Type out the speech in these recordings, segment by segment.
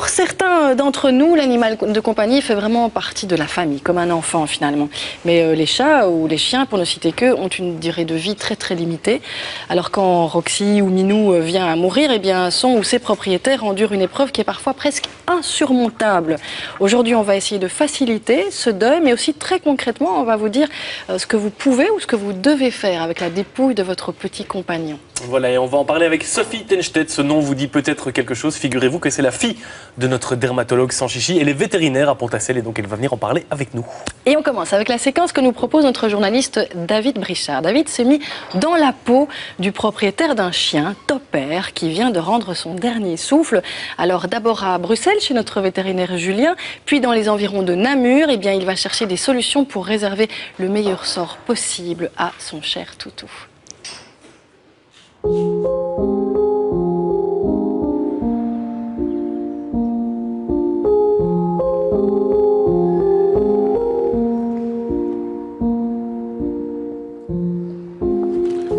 Pour certains d'entre nous, l'animal de compagnie fait vraiment partie de la famille, comme un enfant finalement. Mais les chats ou les chiens, pour ne citer qu'eux, ont une durée de vie très très limitée. Alors quand Roxy ou Minou vient à mourir, eh bien son ou ses propriétaires endurent une épreuve qui est parfois presque insurmontable. Aujourd'hui, on va essayer de faciliter ce deuil, mais aussi très concrètement, on va vous dire ce que vous pouvez ou ce que vous devez faire avec la dépouille de votre petit compagnon. Voilà, et on va en parler avec Sophie Tenstedt. Ce nom vous dit peut-être quelque chose. Figurez-vous que c'est la fille de notre dermatologue sans chichi. Elle est vétérinaire à Pontassel et donc elle va venir en parler avec nous. Et on commence avec la séquence que nous propose notre journaliste David Brichard. David s'est mis dans la peau du propriétaire d'un chien, Topper, qui vient de rendre son dernier souffle. Alors d'abord à Bruxelles, chez notre vétérinaire Julien, puis dans les environs de Namur, eh bien, il va chercher des solutions pour réserver le meilleur sort possible à son cher toutou.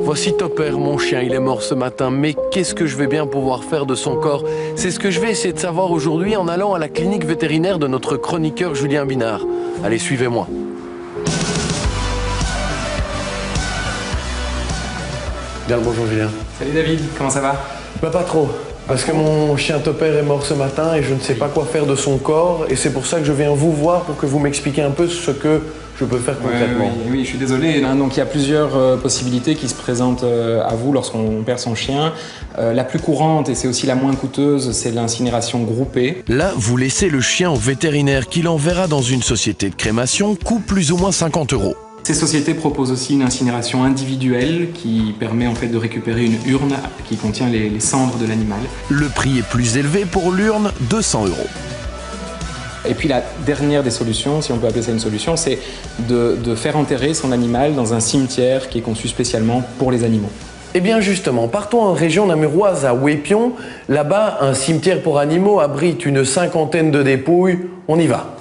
Voici Topper, mon chien, il est mort ce matin, mais qu'est-ce que je vais bien pouvoir faire de son corps? C'est ce que je vais essayer de savoir aujourd'hui en allant à la clinique vétérinaire de notre chroniqueur Julien Binard. Allez, suivez-moi. Bien le bonjour Julien. Salut David, comment ça va? Bah pas trop, parce que mon chien Topper est mort ce matin et je ne sais pas quoi faire de son corps et c'est pour ça que je viens vous voir pour que vous m'expliquiez un peu ce que je peux faire concrètement. Oui, je suis désolé. Donc il y a plusieurs possibilités qui se présentent à vous lorsqu'on perd son chien. La plus courante, et c'est aussi la moins coûteuse, c'est l'incinération groupée. Là, vous laissez le chien au vétérinaire qui l'enverra dans une société de crémation, coût plus ou moins 50 €. Ces sociétés proposent aussi une incinération individuelle qui permet en fait de récupérer une urne qui contient les cendres de l'animal. Le prix est plus élevé pour l'urne, 200 €. Et puis la dernière des solutions, si on peut appeler ça une solution, c'est de faire enterrer son animal dans un cimetière qui est conçu spécialement pour les animaux. Eh bien justement, partons en région namuroise à Ouépion. Là-bas, un cimetière pour animaux abrite une cinquantaine de dépouilles. On y va.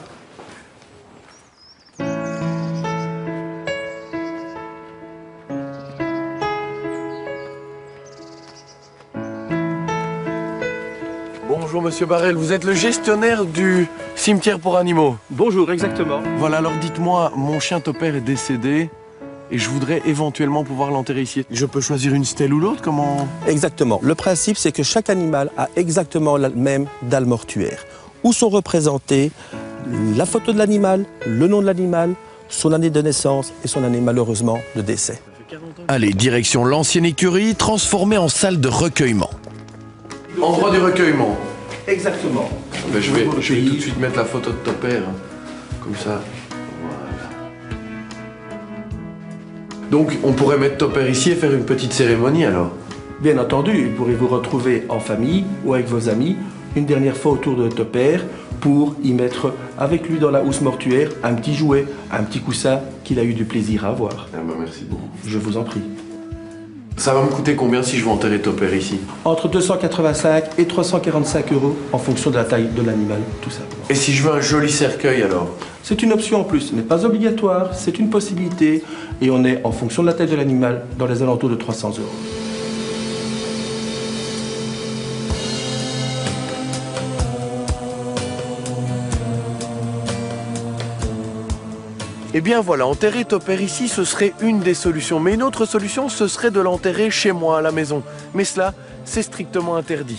Bonjour Monsieur Barrel, vous êtes le gestionnaire du cimetière pour animaux. Bonjour, exactement. Voilà, alors dites-moi, mon chien Topper est décédé et je voudrais éventuellement pouvoir l'enterrer ici. Je peux choisir une stèle ou l'autre, comment? Exactement. Le principe, c'est que chaque animal a exactement la même dalle mortuaire, où sont représentés la photo de l'animal, le nom de l'animal, son année de naissance et son année malheureusement de décès. Allez, direction l'ancienne écurie, transformée en salle de recueillement. Endroit du recueillement. Exactement. Ben, je vais tout de suite mettre la photo de Topper, hein, comme ça. Voilà. Donc, on pourrait mettre Topper ici et faire une petite cérémonie alors? Bien entendu, vous pourrez vous retrouver en famille ou avec vos amis une dernière fois autour de Topper pour y mettre avec lui dans la housse mortuaire un petit jouet, un petit coussin qu'il a eu du plaisir à avoir. Ah ben, merci beaucoup. Je vous en prie. Ça va me coûter combien si je veux enterrer Topper ici? Entre 285 et 345 € en fonction de la taille de l'animal, tout ça. Et si je veux un joli cercueil alors? C'est une option en plus, ce n'est pas obligatoire, c'est une possibilité et on est en fonction de la taille de l'animal dans les alentours de 300 €. Eh bien voilà, enterrer Topper ici, ce serait une des solutions. Mais une autre solution, ce serait de l'enterrer chez moi, à la maison. Mais cela, c'est strictement interdit.